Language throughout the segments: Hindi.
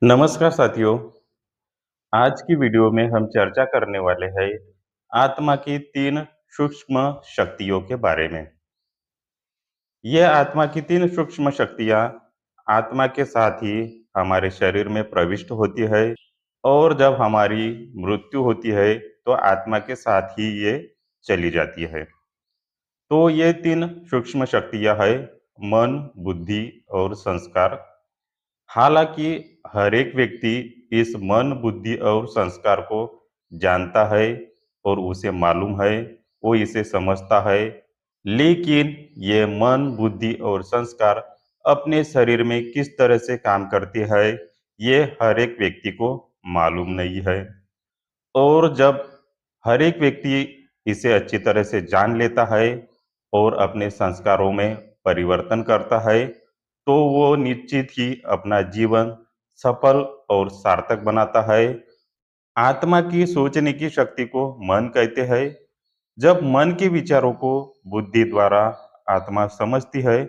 नमस्कार साथियों। आज की वीडियो में हम चर्चा करने वाले हैं आत्मा की 3 सूक्ष्म शक्तियों के बारे में। ये आत्मा की 3 सूक्ष्म शक्तियाँ आत्मा के साथ ही हमारे शरीर में प्रविष्ट होती है और जब हमारी मृत्यु होती है तो आत्मा के साथ ही ये चली जाती है। तो ये 3 सूक्ष्म शक्तियाँ हैं मन, बुद्धि और संस्कार। हालांकि हर एक व्यक्ति इस मन, बुद्धि और संस्कार को जानता है और उसे मालूम है, वो इसे समझता है, लेकिन ये मन, बुद्धि और संस्कार अपने शरीर में किस तरह से काम करते हैं, ये हर एक व्यक्ति को मालूम नहीं है। और जब हर एक व्यक्ति इसे अच्छी तरह से जान लेता है और अपने संस्कारों में परिवर्तन करता है, तो वो निश्चित ही अपना जीवन सफल और सार्थक बनाता है। आत्मा की सोचने की शक्ति को मन कहते हैं। जब मन के विचारों को बुद्धि द्वारा आत्मा समझती है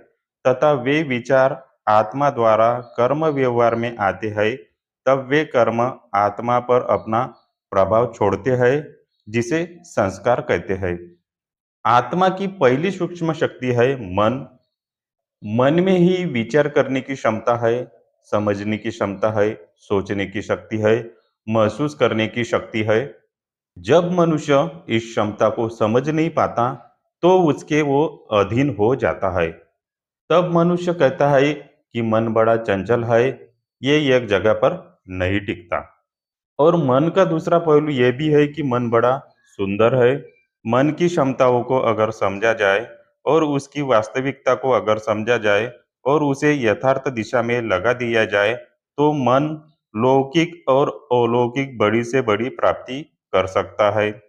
तथा वे विचार आत्मा द्वारा कर्म व्यवहार में आते हैं, तब वे कर्म आत्मा पर अपना प्रभाव छोड़ते हैं, जिसे संस्कार कहते हैं। आत्मा की पहली सूक्ष्म शक्ति है मन। मन में ही विचार करने की क्षमता है, समझने की क्षमता है, सोचने की शक्ति है, महसूस करने की शक्ति है। जब मनुष्य इस क्षमता को समझ नहीं पाता, तो उसके वो अधीन हो जाता है। तब मनुष्य कहता है कि मन बड़ा चंचल है, ये एक जगह पर नहीं टिकता। और मन का दूसरा पहलू ये भी है कि मन बड़ा सुंदर है। मन की क्षमताओं को अगर समझा जाए और उसकी वास्तविकता को अगर समझा जाए और उसे यथार्थ दिशा में लगा दिया जाए, तो मन लौकिक और अलौकिक बड़ी से बड़ी प्राप्ति कर सकता है।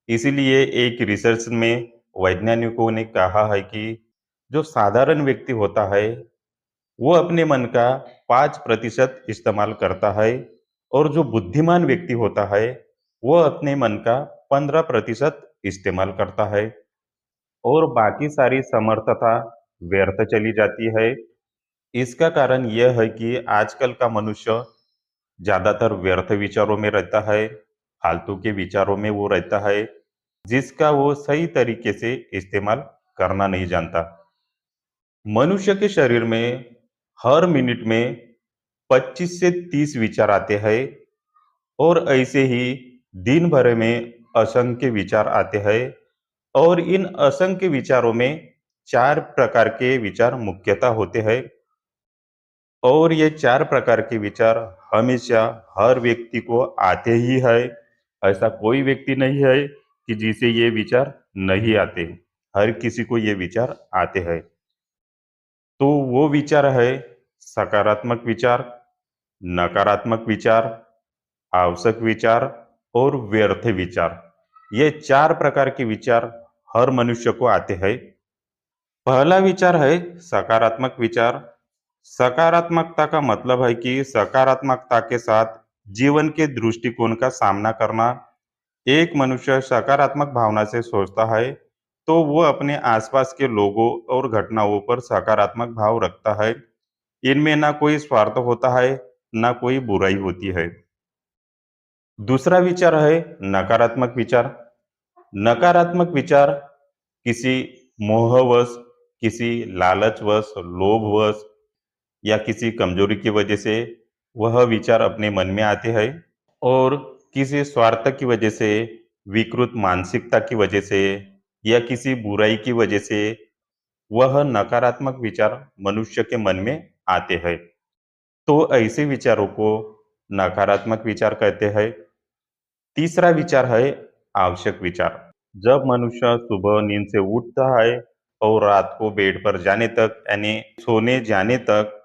इसीलिए एक रिसर्च में वैज्ञानिकों ने कहा है कि जो साधारण व्यक्ति होता है, वो अपने मन का 5% इस्तेमाल करता है और जो बुद्धिमान व्यक्ति होता है, वो अपने मन का 15% इस्तेमाल करता है और बाकी सारी समर्थता व्यर्थ चली जाती है। इसका कारण यह है कि आजकल का मनुष्य ज़्यादातर व्यर्थ विचारों में रहता है, फालतू के विचारों में वो रहता है, जिसका वो सही तरीके से इस्तेमाल करना नहीं जानता। मनुष्य के शरीर में हर मिनट में 25 से 30 विचार आते हैं और ऐसे ही दिन भर में असंख्य विचार आते हैं और इन असंख्य विचारों में 4 प्रकार के विचार मुख्यतः होते हैं और ये 4 प्रकार के विचार हमेशा हर व्यक्ति को आते ही है। ऐसा कोई व्यक्ति नहीं है कि जिसे ये विचार नहीं आते। हर किसी को ये विचार आते हैं। तो वो विचार है सकारात्मक विचार, नकारात्मक विचार, आवश्यक विचार और व्यर्थ विचार। ये 4 प्रकार के विचार हर मनुष्य को आते हैं। पहला विचार है सकारात्मक विचार। सकारात्मकता का मतलब है कि सकारात्मकता के साथ जीवन के दृष्टिकोण का सामना करना। एक मनुष्य सकारात्मक भावना से सोचता है, तो वो अपने आसपास के लोगों और घटनाओं पर सकारात्मक भाव रखता है। इनमें ना कोई स्वार्थ होता है, ना कोई बुराई होती है। दूसरा विचार है नकारात्मक विचार। नकारात्मक विचार किसी मोहवश, किसी लालचवश, लोभवश या किसी कमजोरी की वजह से वह विचार अपने मन में आते हैं और किसी स्वार्थ की वजह से, विकृत मानसिकता की वजह से या किसी बुराई की वजह से वह नकारात्मक विचार मनुष्य के मन में आते हैं। तो ऐसे विचारों को नकारात्मक विचार कहते हैं। तीसरा विचार है आवश्यक विचार। जब मनुष्य सुबह नींद से उठता है और रात को बेड पर जाने तक यानी सोने जाने तक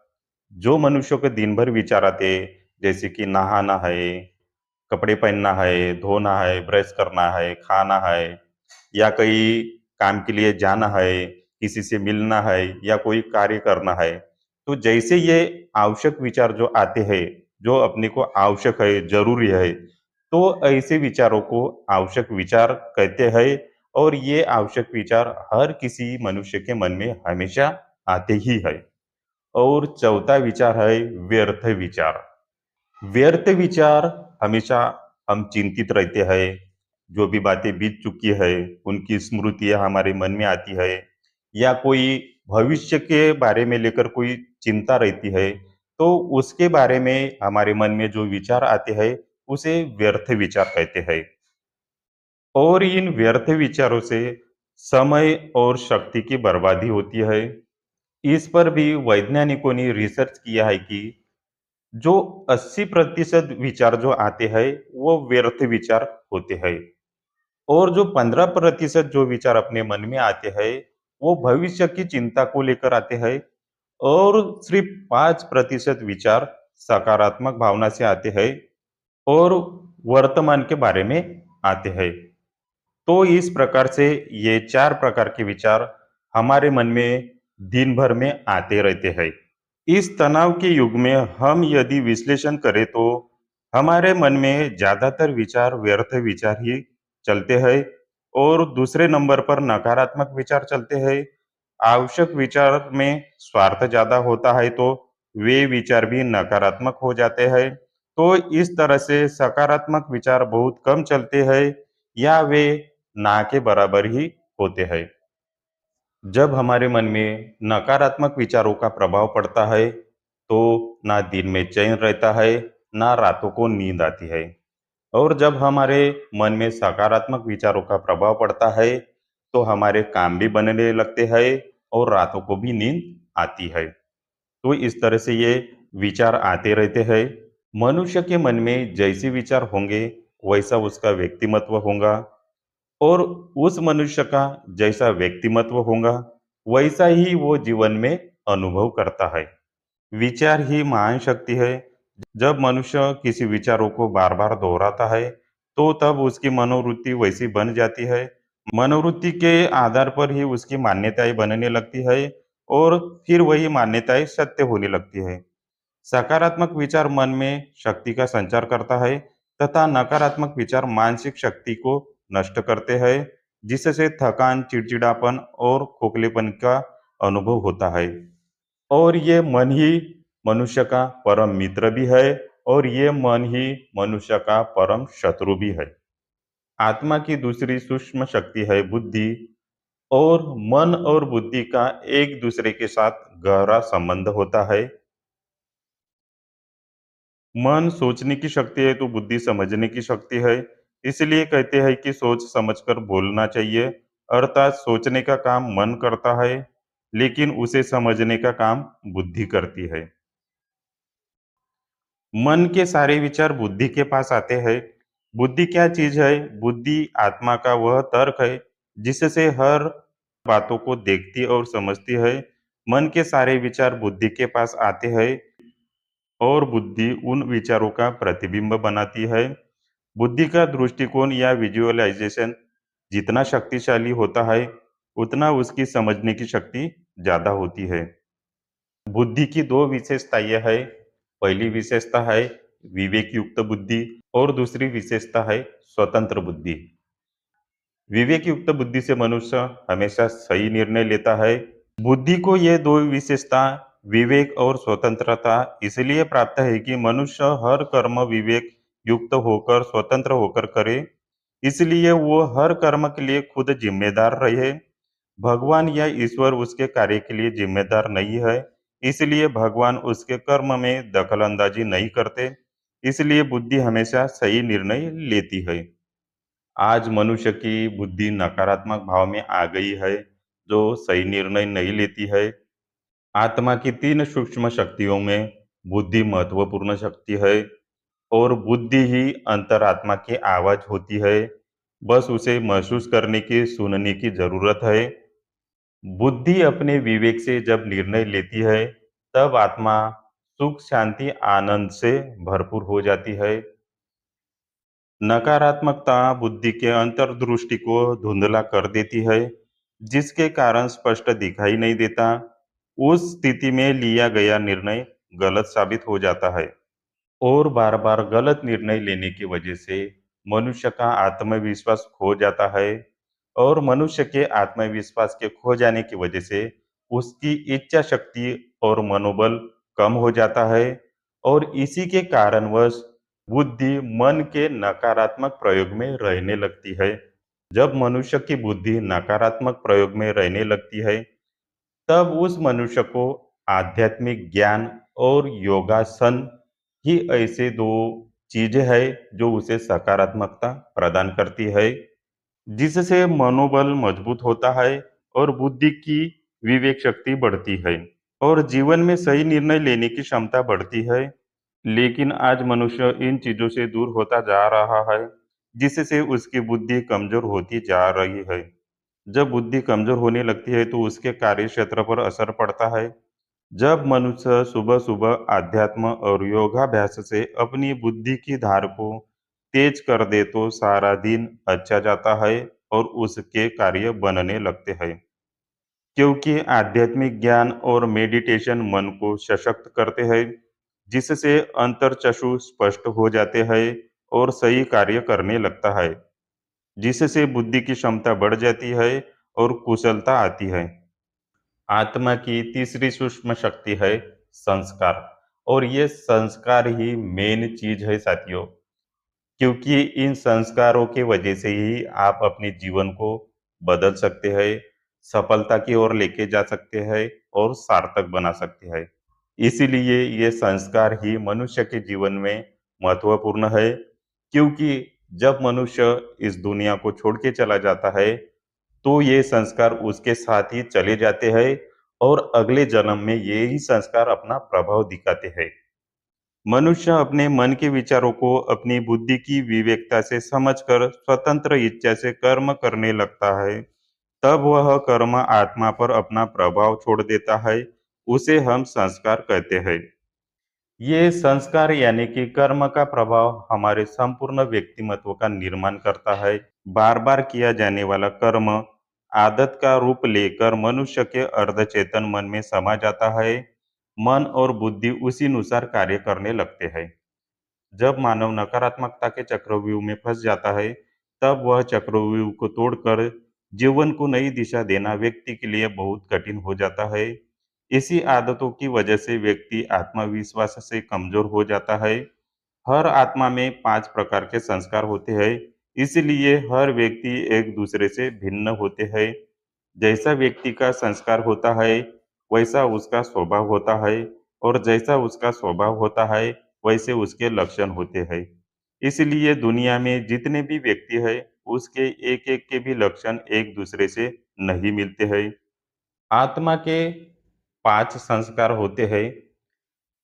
जो मनुष्यों के दिन भर विचार आते हैं, जैसे कि नहाना है, कपड़े पहनना है, धोना है, ब्रश करना है, खाना है या कहीं काम के लिए जाना है, किसी से मिलना है या कोई कार्य करना है। तो जैसे ये आवश्यक विचार जो आते हैं, जो अपने को आवश्यक है, ज़रूरी है, तो ऐसे विचारों को आवश्यक विचार कहते हैं और ये आवश्यक विचार हर किसी मनुष्य के मन में हमेशा आते ही है। और चौथा विचार है व्यर्थ विचार। व्यर्थ विचार हमेशा हम चिंतित रहते हैं, जो भी बातें बीत चुकी है, उनकी स्मृतियाँ हमारे मन में आती है या कोई भविष्य के बारे में लेकर कोई चिंता रहती है, तो उसके बारे में हमारे मन में जो विचार आते हैं, उसे व्यर्थ विचार कहते हैं। और इन व्यर्थ विचारों से समय और शक्ति की बर्बादी होती है। इस पर भी वैज्ञानिकों ने रिसर्च किया है कि जो 80% विचार जो आते हैं, वो व्यर्थ विचार होते हैं और जो 15% जो विचार अपने मन में आते हैं, वो भविष्य की चिंता को लेकर आते हैं और सिर्फ 5% विचार सकारात्मक भावना से आते हैं और वर्तमान के बारे में आते हैं। तो इस प्रकार से ये 4 प्रकार के विचार हमारे मन में दिन भर में आते रहते हैं। इस तनाव के युग में हम यदि विश्लेषण करें तो हमारे मन में ज्यादातर विचार व्यर्थ विचार ही चलते हैं और दूसरे नंबर पर नकारात्मक विचार चलते हैं। आवश्यक विचार में स्वार्थ ज्यादा होता है तो वे विचार भी नकारात्मक हो जाते हैं। तो इस तरह से सकारात्मक विचार बहुत कम चलते हैं या वे ना के बराबर ही होते हैं। जब हमारे मन में नकारात्मक विचारों का प्रभाव पड़ता है, तो ना दिन में चैन रहता है, ना रातों को नींद आती है। और जब हमारे मन में सकारात्मक विचारों का प्रभाव पड़ता है, तो हमारे काम भी बनने लगते हैं और रातों को भी नींद आती है। तो इस तरह से ये विचार आते रहते हैं। मनुष्य के मन में जैसे विचार होंगे, वैसा उसका व्यक्तिमत्व होगा और उस मनुष्य का जैसा व्यक्तिमत्व होगा, वैसा ही वो जीवन में अनुभव करता है। विचार ही महान शक्ति है। जब मनुष्य किसी विचारों को बार-बार दोहराता है, तो तब उसकी मनोवृत्ति वैसी बन जाती है। मनोवृत्ति के आधार पर ही उसकी मान्यताएँ बनने लगती है और फिर वही मान्यताएँ सत्य होने लगती है। सकारात्मक विचार मन में शक्ति का संचार करता है तथा नकारात्मक विचार मानसिक शक्ति को नष्ट करते हैं, जिससे थकान, चिड़चिड़ापन और खोखलेपन का अनुभव होता है। और ये मन ही मनुष्य का परम मित्र भी है और ये मन ही मनुष्य का परम शत्रु भी है। आत्मा की दूसरी सूक्ष्म शक्ति है बुद्धि और मन और बुद्धि का एक दूसरे के साथ गहरा संबंध होता है। मन सोचने की शक्ति है तो बुद्धि समझने की शक्ति है। इसलिए कहते हैं कि सोच समझकर बोलना चाहिए। अर्थात सोचने का काम मन करता है, लेकिन उसे समझने का काम बुद्धि करती है। मन के सारे विचार बुद्धि के पास आते हैं। बुद्धि क्या चीज है? बुद्धि आत्मा का वह तर्क है जिससे हर बातों को देखती और समझती है। मन के सारे विचार बुद्धि के पास आते हैं और बुद्धि उन विचारों का प्रतिबिंब बनाती है। बुद्धि का दृष्टिकोण या विजुअलाइजेशन जितना शक्तिशाली होता है, उतना उसकी समझने की शक्ति ज्यादा होती है। बुद्धि की दो विशेषताएं है। पहली विशेषता है विवेक युक्त बुद्धि और दूसरी विशेषता है स्वतंत्र बुद्धि। विवेक युक्त बुद्धि से मनुष्य हमेशा सही निर्णय लेता है। बुद्धि को ये दो विशेषता विवेक और स्वतंत्रता इसलिए प्राप्त है कि मनुष्य हर कर्म विवेक युक्त होकर स्वतंत्र होकर करे। इसलिए वो हर कर्म के लिए खुद जिम्मेदार रहे। भगवान या ईश्वर उसके कार्य के लिए जिम्मेदार नहीं है। इसलिए भगवान उसके कर्म में दखलंदाजी नहीं करते। इसलिए बुद्धि हमेशा सही निर्णय लेती है। आज मनुष्य की बुद्धि नकारात्मक भाव में आ गई है, जो सही निर्णय नहीं लेती है। आत्मा की 3 सूक्ष्म शक्तियों में बुद्धि महत्वपूर्ण शक्ति है और बुद्धि ही अंतरात्मा की आवाज होती है। बस उसे महसूस करने की, सुनने की ज़रूरत है। बुद्धि अपने विवेक से जब निर्णय लेती है, तब आत्मा सुख, शांति, आनंद से भरपूर हो जाती है। नकारात्मकता बुद्धि के अंतर्दृष्टि को धुंधला कर देती है, जिसके कारण स्पष्ट दिखाई नहीं देता। उस स्थिति में लिया गया निर्णय गलत साबित हो जाता है और बार-बार गलत निर्णय लेने की वजह से मनुष्य का आत्मविश्वास खो जाता है और मनुष्य के आत्मविश्वास के खो जाने की वजह से उसकी इच्छा शक्ति और मनोबल कम हो जाता है और इसी के कारणवश बुद्धि मन के नकारात्मक प्रयोग में रहने लगती है। जब मनुष्य की बुद्धि नकारात्मक प्रयोग में रहने लगती है, तब उस मनुष्य को आध्यात्मिक ज्ञान और योगासन ही ऐसे 2 चीज़ें हैं जो उसे सकारात्मकता प्रदान करती है, जिससे मनोबल मजबूत होता है और बुद्धि की विवेक शक्ति बढ़ती है और जीवन में सही निर्णय लेने की क्षमता बढ़ती है। लेकिन आज मनुष्य इन चीज़ों से दूर होता जा रहा है, जिससे उसकी बुद्धि कमज़ोर होती जा रही है। जब बुद्धि कमज़ोर होने लगती है, तो उसके कार्यक्षेत्र पर असर पड़ता है। जब मनुष्य सुबह-सुबह अध्यात्म और योगाभ्यास से अपनी बुद्धि की धार को तेज कर दे, तो सारा दिन अच्छा जाता है और उसके कार्य बनने लगते हैं। क्योंकि आध्यात्मिक ज्ञान और मेडिटेशन मन को सशक्त करते हैं, जिससे अंतर्चक्षु स्पष्ट हो जाते हैं और सही कार्य करने लगता है, जिससे बुद्धि की क्षमता बढ़ जाती है और कुशलता आती है। आत्मा की तीसरी सूक्ष्म शक्ति है संस्कार, और ये संस्कार ही मेन चीज है साथियों, क्योंकि इन संस्कारों की वजह से ही आप अपने जीवन को बदल सकते हैं, सफलता की ओर लेके जा सकते हैं और सार्थक बना सकते हैं। इसीलिए ये संस्कार ही मनुष्य के जीवन में महत्वपूर्ण है, क्योंकि जब मनुष्य इस दुनिया को छोड़ के चला जाता है, तो ये संस्कार उसके साथ ही चले जाते हैं और अगले जन्म में ये ही संस्कार अपना प्रभाव दिखाते हैं। मनुष्य अपने मन के विचारों को अपनी बुद्धि की विवेकता से समझकर स्वतंत्र इच्छा से कर्म करने लगता है। तब वह कर्म आत्मा पर अपना प्रभाव छोड़ देता है। उसे हम संस्कार कहते हैं। ये संस्कार यानी कि कर्म का प्रभाव हमारे संपूर्ण व्यक्तिमत्व का निर्माण करता है। बार बार किया जाने वाला कर्म आदत का रूप लेकर मनुष्य के अर्धचेतन मन में समा जाता है। मन और बुद्धि उसी अनुसार कार्य करने लगते हैं। जब मानव नकारात्मकता के चक्रव्यूह में फंस जाता है, तब वह चक्रव्यूह को तोड़कर जीवन को नई दिशा देना व्यक्ति के लिए बहुत कठिन हो जाता है। इसी आदतों की वजह से व्यक्ति आत्मविश्वास से कमजोर हो जाता है। हर आत्मा में 5 प्रकार के संस्कार होते हैं, इसलिए हर व्यक्ति एक दूसरे से भिन्न होते हैं। जैसा व्यक्ति का संस्कार होता है, वैसा उसका स्वभाव होता है, और जैसा उसका स्वभाव होता है, वैसे उसके लक्षण होते हैं। इसलिए दुनिया में जितने भी व्यक्ति हैं, उसके एक-एक के भी लक्षण एक दूसरे से नहीं मिलते हैं। आत्मा के 5 संस्कार होते हैं,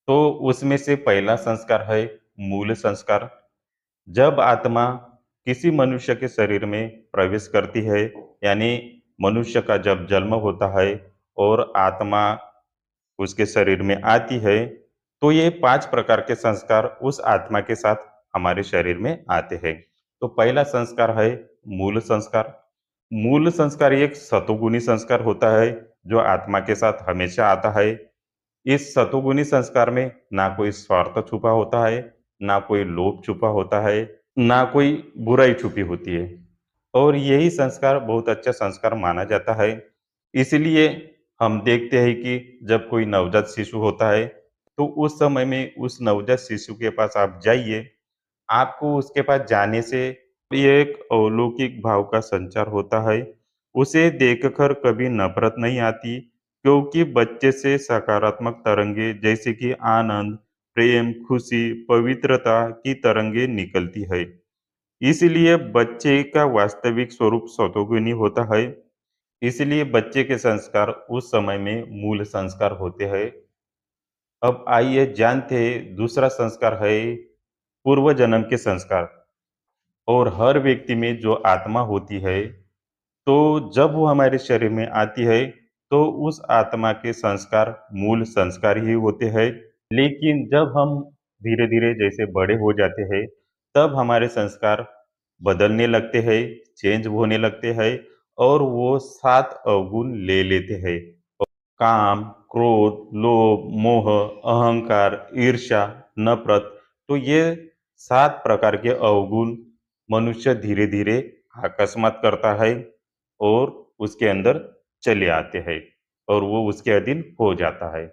तो उसमें से पहला संस्कार है मूल संस्कार। जब आत्मा किसी मनुष्य के शरीर में प्रवेश करती है, यानी मनुष्य का जब जन्म होता है और आत्मा उसके शरीर में आती है, तो ये 5 प्रकार के संस्कार उस आत्मा के साथ हमारे शरीर में आते हैं। तो पहला संस्कार है मूल संस्कार। मूल संस्कार एक सतोगुणी संस्कार होता है, जो आत्मा के साथ हमेशा आता है। इस सतोगुणी संस्कार में ना कोई स्वार्थ छुपा होता है, ना कोई लोभ छुपा होता है, ना कोई बुराई छुपी होती है, और यही संस्कार बहुत अच्छा संस्कार माना जाता है। इसलिए हम देखते हैं कि जब कोई नवजात शिशु होता है, तो उस समय में उस नवजात शिशु के पास आप जाइए, आपको उसके पास जाने से ये एक अलौकिक भाव का संचार होता है। उसे देखकर कभी नफ़रत नहीं आती, क्योंकि बच्चे से सकारात्मक तरंगे जैसे कि आनंद, प्रेम, खुशी, पवित्रता की तरंगे निकलती है। इसलिए बच्चे का वास्तविक स्वरूप सतोगुनी होता है। इसलिए बच्चे के संस्कार उस समय में मूल संस्कार होते हैं। अब आइए जानते हैं दूसरा संस्कार है पूर्व जन्म के संस्कार। और हर व्यक्ति में जो आत्मा होती है, तो जब वो हमारे शरीर में आती है, तो उस आत्मा के संस्कार मूल संस्कार ही होते हैं। लेकिन जब हम धीरे-धीरे जैसे बड़े हो जाते हैं, तब हमारे संस्कार बदलने लगते हैं, चेंज होने लगते हैं, और वो 7 अवगुण ले लेते हैं। काम, क्रोध, लोभ, मोह, अहंकार, ईर्ष्या, नफ़रत, तो ये 7 प्रकार के अवगुण मनुष्य धीरे-धीरे अकस्मात करता है और उसके अंदर चले आते हैं और वो उसके अधीन हो जाता है।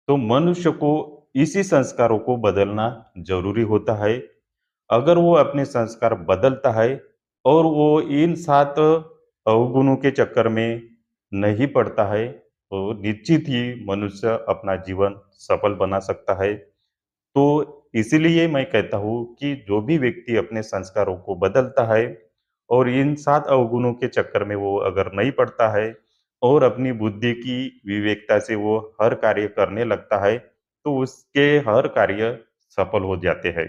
तो मनुष्य को इसी संस्कारों को बदलना ज़रूरी होता है। अगर वो अपने संस्कार बदलता है और वो इन 7 अवगुणों के चक्कर में नहीं पड़ता है, तो निश्चित ही मनुष्य अपना जीवन सफल बना सकता है। तो इसीलिए मैं कहता हूँ कि जो भी व्यक्ति अपने संस्कारों को बदलता है और इन 7 अवगुणों के चक्कर में वो अगर नहीं पड़ता है और अपनी बुद्धि की विवेकता से वो हर कार्य करने लगता है, तो उसके हर कार्य सफल हो जाते हैं।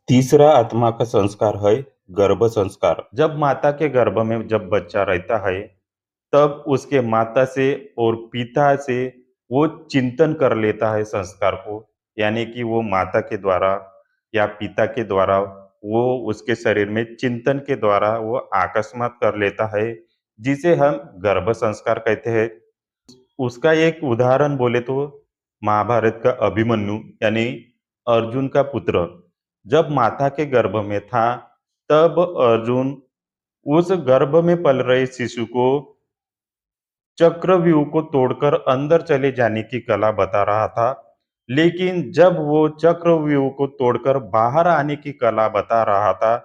तीसरा आत्मा का संस्कार है गर्भ संस्कार। जब माता के गर्भ में जब बच्चा रहता है, तब उसके माता से और पिता से वो चिंतन कर लेता है संस्कार को। यानी कि वो माता के द्वारा या पिता के द्वारा वो उसके शरीर में चिंतन के द्वारा वो अकस्मात कर लेता है, जिसे हम गर्भ संस्कार कहते हैं। उसका एक उदाहरण बोले तो महाभारत का अभिमन्यु यानी अर्जुन का पुत्र जब माता के गर्भ में था, तब अर्जुन उस गर्भ में पल रहे शिशु को चक्रव्यूह को तोड़कर अंदर चले जाने की कला बता रहा था। लेकिन जब वो चक्रव्यूह को तोड़कर बाहर आने की कला बता रहा था,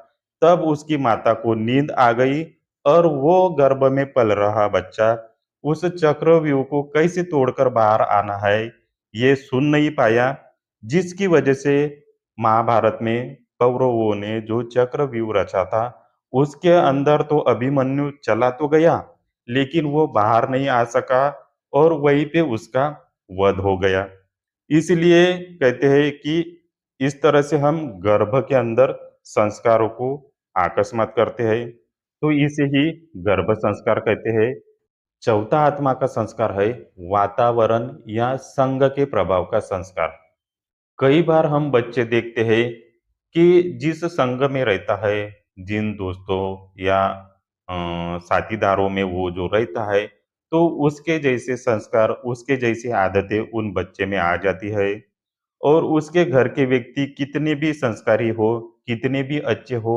तब उसकी माता को नींद आ गई और वो गर्भ में पल रहा बच्चा उस चक्रव्यूह को कैसे तोड़कर बाहर आना है, ये सुन नहीं पाया। जिसकी वजह से महाभारत में कौरवों ने जो चक्रव्यूह रचा था, उसके अंदर तो अभिमन्यु चला तो गया, लेकिन वो बाहर नहीं आ सका और वहीं पे उसका वध हो गया। इसलिए कहते हैं कि इस तरह से हम गर्भ के अंदर संस्कारों को अकस्मात करते हैं, तो इसे ही गर्भ संस्कार कहते हैं। चौथा आत्मा का संस्कार है वातावरण या संग के प्रभाव का संस्कार। कई बार हम बच्चे देखते हैं कि जिस संग में रहता है, जिन दोस्तों या साथीदारों में वो जो रहता है, तो उसके जैसे संस्कार, उसके जैसी आदतें उन बच्चे में आ जाती है। और उसके घर के व्यक्ति कितने भी संस्कारी हो, कितने भी अच्छे हो,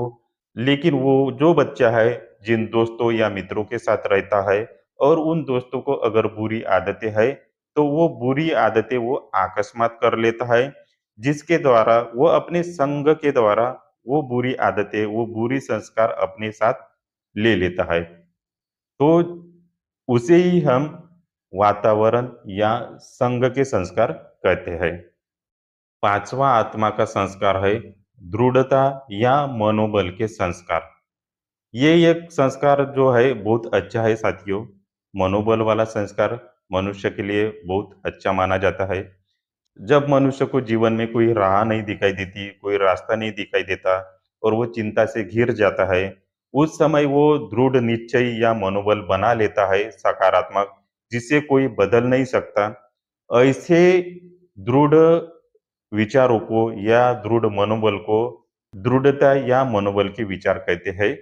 लेकिन वो जो बच्चा है, जिन दोस्तों या मित्रों के साथ रहता है और उन दोस्तों को अगर बुरी आदतें हैं, तो वो बुरी आदतें वो अकस्मात कर लेता है, जिसके द्वारा वो अपने संग के द्वारा वो बुरी आदतें, वो बुरी संस्कार अपने साथ ले लेता है। तो उसे ही हम वातावरण या संग के संस्कार कहते हैं। पांचवा आत्मा का संस्कार है दृढ़ता या मनोबल के संस्कार। ये एक संस्कार जो है बहुत अच्छा है साथियों। मनोबल वाला संस्कार मनुष्य के लिए बहुत अच्छा माना जाता है। जब मनुष्य को जीवन में कोई राह नहीं दिखाई देती, कोई रास्ता नहीं दिखाई देता और वो चिंता से घिर जाता है, उस समय वो दृढ़ निश्चय या मनोबल बना लेता है सकारात्मक, जिसे कोई बदल नहीं सकता। ऐसे दृढ़ विचारों को या दृढ़ मनोबल को दृढ़ता या मनोबल के विचार कहते हैं।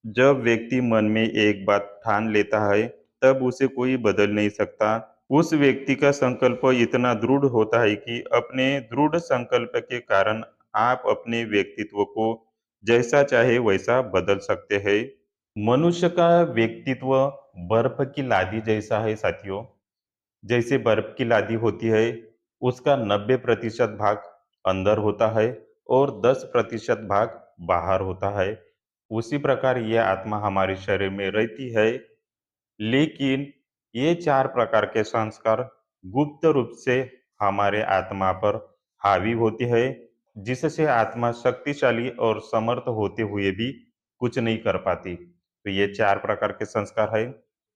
जब व्यक्ति मन में एक बात ठान लेता है, तब उसे कोई बदल नहीं सकता। उस व्यक्ति का संकल्प इतना दृढ़ होता है कि अपने दृढ़ संकल्प के कारण आप अपने व्यक्तित्व को जैसा चाहे वैसा बदल सकते हैं। मनुष्य का व्यक्तित्व बर्फ की लादी जैसा है साथियों। जैसे बर्फ की लादी होती है, उसका 90% भाग अंदर होता है और 10% भाग बाहर होता है। उसी प्रकार यह आत्मा हमारे शरीर में रहती है, लेकिन ये 4 प्रकार के संस्कार गुप्त रूप से हमारे आत्मा पर हावी होते हैं, जिससे आत्मा शक्तिशाली और समर्थ होते हुए भी कुछ नहीं कर पाती। तो ये 4 प्रकार के संस्कार हैं,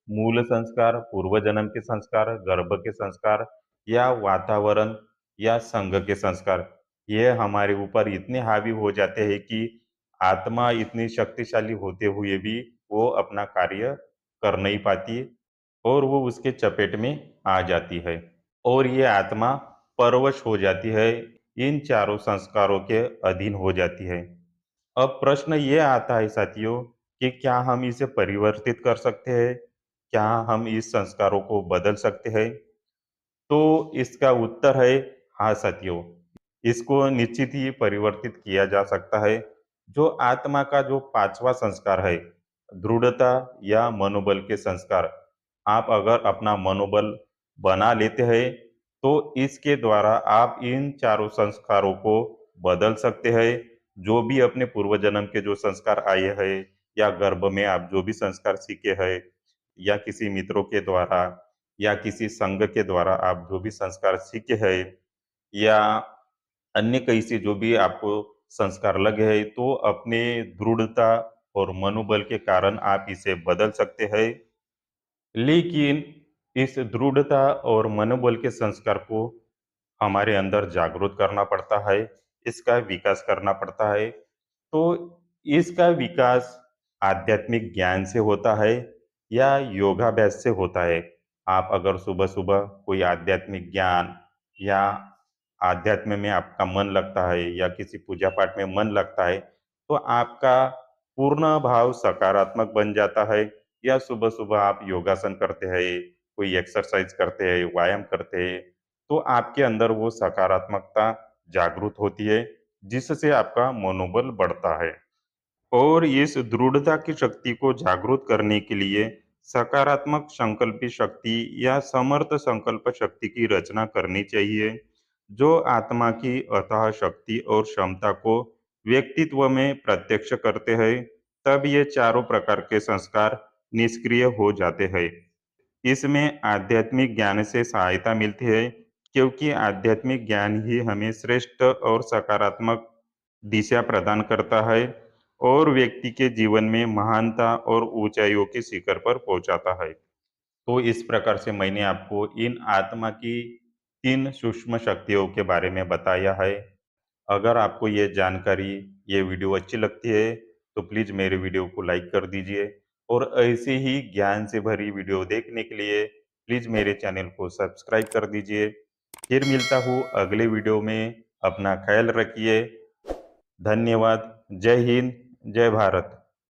मूल संस्कार, पूर्व जन्म के संस्कार, गर्भ के संस्कार या वातावरण या संघ के संस्कार। ये हमारे ऊपर इतने हावी हो जाते हैं कि आत्मा इतनी शक्तिशाली होते हुए भी वो अपना कार्य कर नहीं पाती और वो उसके चपेट में आ जाती है और ये आत्मा परवश हो जाती है, इन चारों संस्कारों के अधीन हो जाती है। अब प्रश्न ये आता है साथियों कि क्या हम इसे परिवर्तित कर सकते हैं? क्या हम इस संस्कारों को बदल सकते हैं? तो इसका उत्तर है हाँ साथियों, इसको निश्चित ही परिवर्तित किया जा सकता है। जो आत्मा का जो 5वां संस्कार है, दृढ़ता या मनोबल के संस्कार, आप अगर अपना मनोबल बना लेते हैं, तो इसके द्वारा आप इन चारों संस्कारों को बदल सकते हैं। जो भी अपने पूर्व जन्म के जो संस्कार आए हैं या गर्भ में आप जो भी संस्कार सीखे हैं या किसी मित्रों के द्वारा या किसी संघ के द्वारा आप जो भी संस्कार सीखे हैं या अन्य कहीं से जो भी आपको संस्कार लगे हैं, तो अपने दृढ़ता और मनोबल के कारण आप इसे बदल सकते हैं। लेकिन इस दृढ़ता और मनोबल के संस्कार को हमारे अंदर जागृत करना पड़ता है, इसका विकास करना पड़ता है। तो इसका विकास आध्यात्मिक ज्ञान से होता है या योगाभ्यास से होता है। आप अगर सुबह-सुबह कोई आध्यात्मिक ज्ञान या आध्यात्म में आपका मन लगता है या किसी पूजा-पाठ में मन लगता है, तो आपका पूर्ण भाव सकारात्मक बन जाता है। या सुबह-सुबह आप योगासन करते हैं, कोई एक्सरसाइज करते हैं, व्यायाम करते हैं, तो आपके अंदर वो सकारात्मकता जागृत होती है, जिससे आपका मनोबल बढ़ता है। और इस दृढ़ता की शक्ति को जागृत करने के लिए सकारात्मक संकल्प शक्ति या समर्थ संकल्प शक्ति की रचना करनी चाहिए, जो आत्मा की अथाह शक्ति और क्षमता को व्यक्तित्व में प्रत्यक्ष करते हैं। तब ये चारों प्रकार के संस्कार निष्क्रिय हो जाते हैं। इसमें आध्यात्मिक ज्ञान से सहायता मिलती है, क्योंकि आध्यात्मिक ज्ञान ही हमें श्रेष्ठ और सकारात्मक दिशा प्रदान करता है और व्यक्ति के जीवन में महानता और ऊंचाइयों के शिखर पर पहुंचाता है। तो इस प्रकार से मैंने आपको इन आत्मा की 3 सूक्ष्म शक्तियों के बारे में बताया है। अगर आपको ये जानकारी, ये वीडियो अच्छी लगती है, तो प्लीज़ मेरे वीडियो को लाइक कर दीजिए और ऐसे ही ज्ञान से भरी वीडियो देखने के लिए प्लीज़ मेरे चैनल को सब्सक्राइब कर दीजिए। फिर मिलता हूँ अगले वीडियो में, अपना ख़्याल रखिए। धन्यवाद। जय हिंद, जय भारत।